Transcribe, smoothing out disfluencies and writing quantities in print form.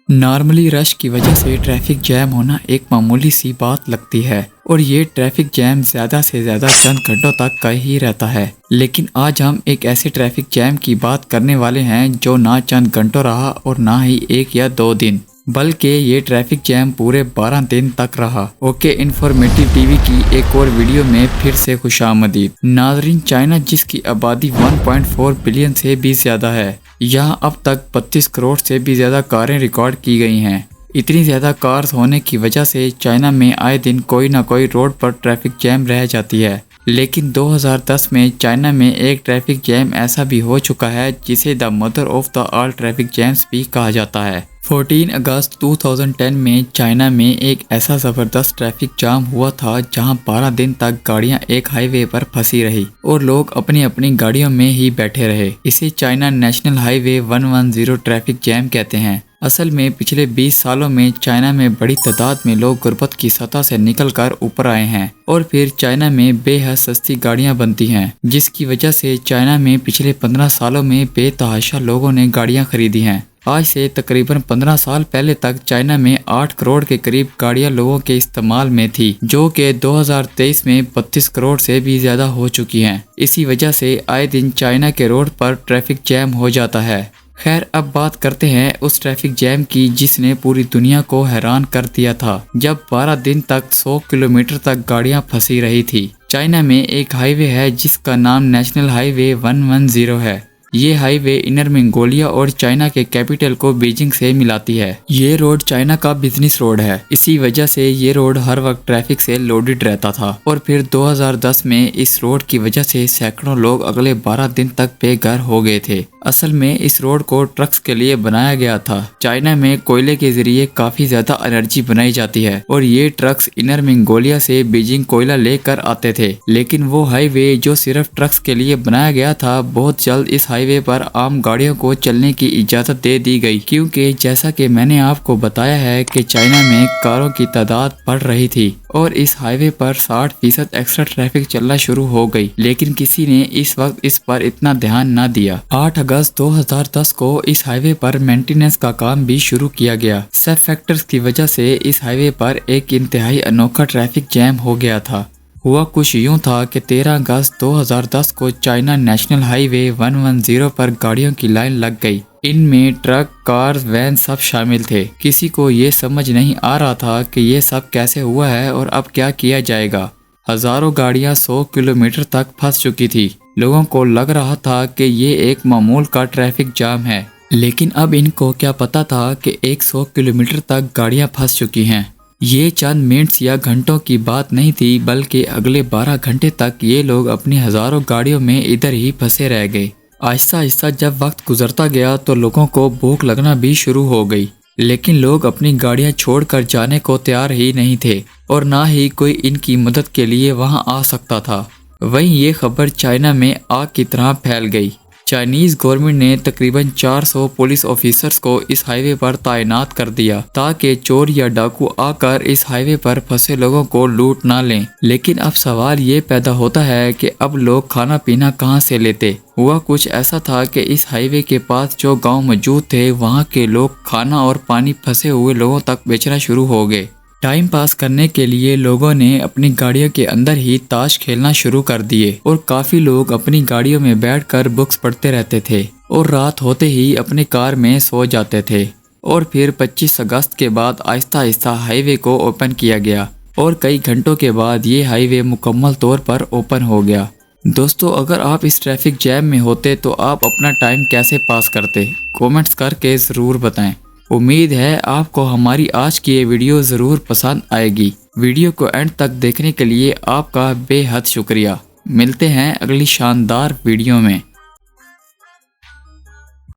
Normally رش کی وجہ سے ٹریفک جیم ہونا ایک معمولی سی بات لگتی ہے اور یہ ٹریفک جیم زیادہ سے زیادہ چند گھنٹوں تک کا ہی رہتا ہے، لیکن آج ہم ایک ایسے ٹریفک جیم کی بات کرنے والے ہیں جو نہ چند گھنٹوں رہا اور نہ ہی 1 یا 2 دن، بلکہ یہ ٹریفک جیم پورے 12 دن تک رہا۔ اوکے انفارمیٹو ٹی وی کی ایک اور ویڈیو میں پھر سے خوش آمدید۔ ناظرین، چائنا جس کی آبادی 1.4 بلین سے بھی زیادہ ہے، یہاں اب تک 32 کروڑ سے بھی زیادہ کاریں ریکارڈ کی گئی ہیں۔ اتنی زیادہ کارز ہونے کی وجہ سے چائنا میں آئے دن کوئی نہ کوئی روڈ پر ٹریفک جیم رہ جاتی ہے، لیکن 2010 میں چائنا میں ایک ٹریفک جیم ایسا بھی ہو چکا ہے جسے the mother of the all traffic James بھی کہا جاتا ہے۔ 14 اگست 2010 میں چائنا میں ایک ایسا زبردست ٹریفک جام ہوا تھا جہاں 12 دن تک گاڑیاں ایک ہائی وے پر پھنسی رہی اور لوگ اپنی اپنی گاڑیوں میں ہی بیٹھے رہے۔ اسے چائنا نیشنل ہائی وے 110 ٹریفک جیم کہتے ہیں۔ اصل میں پچھلے 20 سالوں میں چائنا میں بڑی تعداد میں لوگ غربت کی سطح سے نکل کر اوپر آئے ہیں اور پھر چائنا میں بے حد سستی گاڑیاں بنتی ہیں، جس کی وجہ سے چائنا میں پچھلے 15 سالوں میں بے تحاشا لوگوں نے گاڑیاں خریدی ہیں۔ آج سے تقریباً 15 سال پہلے تک چائنا میں 8 کروڑ کے قریب گاڑیاں لوگوں کے استعمال میں تھی، جو کہ 2023 میں 32 کروڑ سے بھی زیادہ ہو چکی ہیں۔ اسی وجہ سے آئے دن چائنا کے روڈ پر ٹریفک جیم ہو جاتا ہے۔ خیر، اب بات کرتے ہیں اس ٹریفک جیم کی جس نے پوری دنیا کو حیران کر دیا تھا، جب 12 دن تک 100 کلومیٹر تک گاڑیاں پھنسی رہی تھی۔ چائنا میں ایک ہائی وے ہے جس کا نام نیشنل ہائی وے 110 ہے۔ یہ ہائی وے انر منگولیا اور چائنا کے کیپٹل کو بیجنگ سے ملاتی ہے۔ یہ روڈ چائنا کا بزنس روڈ ہے، اسی وجہ سے یہ روڈ ہر وقت ٹریفک سے لوڈڈ رہتا تھا اور پھر 2010 میں اس روڈ کی وجہ سے سینکڑوں لوگ اگلے 12 دن تک بے گھر ہو گئے تھے۔ اصل میں اس روڈ کو ٹرکس کے لیے بنایا گیا تھا۔ چائنا میں کوئلے کے ذریعے کافی زیادہ انرجی بنائی جاتی ہے اور یہ ٹرکس انر منگولیا سے بیجنگ کوئلہ لے کر آتے تھے، لیکن وہ ہائی وے جو صرف ٹرکس کے لیے بنایا گیا تھا، بہت جلد اس ہائی وے پر عام گاڑیوں کو چلنے کی اجازت دے دی گئی، کیونکہ جیسا کہ میں نے آپ کو بتایا ہے کہ چائنا میں کاروں کی تعداد بڑھ رہی تھی اور اس ہائی وے پر 60% ایکسٹرا ٹریفک چلنا شروع ہو گئی، لیکن کسی نے اس وقت اس پر اتنا دھیان نہ دیا۔ 8 اگست 2010 کو اس ہائی وے پر مینٹیننس کا کام بھی شروع کیا گیا۔ سب فیکٹرز کی وجہ سے اس ہائی وے پر ایک انتہائی انوکھا ٹریفک جیم ہو گیا تھا۔ ہوا کچھ یوں تھا کہ 13 اگست 2010 کو چائنا نیشنل ہائی وے 110 پر گاڑیوں کی لائن لگ گئی۔ ان میں ٹرک، کار، وین سب شامل تھے۔ کسی کو یہ سمجھ نہیں آ رہا تھا کہ یہ سب کیسے ہوا ہے اور اب کیا کیا جائے گا۔ ہزاروں گاڑیاں 100 کلومیٹر تک پھنس چکی تھی۔ لوگوں کو لگ رہا تھا کہ یہ ایک معمول کا ٹریفک جام ہے، لیکن اب ان کو کیا پتا تھا کہ 100 کلومیٹر تک گاڑیاں پھنس چکی ہیں۔ یہ چند منٹس یا گھنٹوں کی بات نہیں تھی، بلکہ اگلے 12 گھنٹے تک یہ لوگ اپنی ہزاروں گاڑیوں میں ادھر ہی پھنسے رہ گئے۔ آہستہ آہستہ جب وقت گزرتا گیا تو لوگوں کو بھوک لگنا بھی شروع ہو گئی، لیکن لوگ اپنی گاڑیاں چھوڑ کر جانے کو تیار ہی نہیں تھے اور نہ ہی کوئی ان کی مدد کے لیے وہاں آ سکتا تھا۔ وہیں یہ خبر چائنا میں آگ کی طرح پھیل گئی۔ چائنیز گورنمنٹ نے تقریباً 400 پولیس آفیسرز کو اس ہائی وے پر تعینات کر دیا تاکہ چور یا ڈاکو آ کر اس ہائی وے پر پھنسے لوگوں کو لوٹ نہ لیں۔ لیکن اب سوال یہ پیدا ہوتا ہے کہ اب لوگ کھانا پینا کہاں سے لیتے؟ ہوا کچھ ایسا تھا کہ اس ہائی وے کے پاس جو گاؤں موجود تھے، وہاں کے لوگ کھانا اور پانی پھنسے ہوئے لوگوں تک بیچنا شروع ہو گئے۔ ٹائم پاس کرنے کے لیے لوگوں نے اپنی گاڑیوں کے اندر ہی تاش کھیلنا شروع کر دیے اور کافی لوگ اپنی گاڑیوں میں بیٹھ کر بکس پڑھتے رہتے تھے اور رات ہوتے ہی اپنی کار میں سو جاتے تھے۔ اور پھر 25 اگست کے بعد آہستہ آہستہ ہائی وے کو اوپن کیا گیا اور کئی گھنٹوں کے بعد یہ ہائی وے مکمل طور پر اوپن ہو گیا۔ دوستو، اگر آپ اس ٹریفک جیم میں ہوتے تو آپ اپنا ٹائم کیسے پاس کرتے؟ کومنٹس کر کے ضرور بتائیں۔ امید ہے آپ کو ہماری آج کی یہ ویڈیو ضرور پسند آئے گی۔ ویڈیو کو اینڈ تک دیکھنے کے لیے آپ کا بے حد شکریہ۔ ملتے ہیں اگلی شاندار ویڈیو میں۔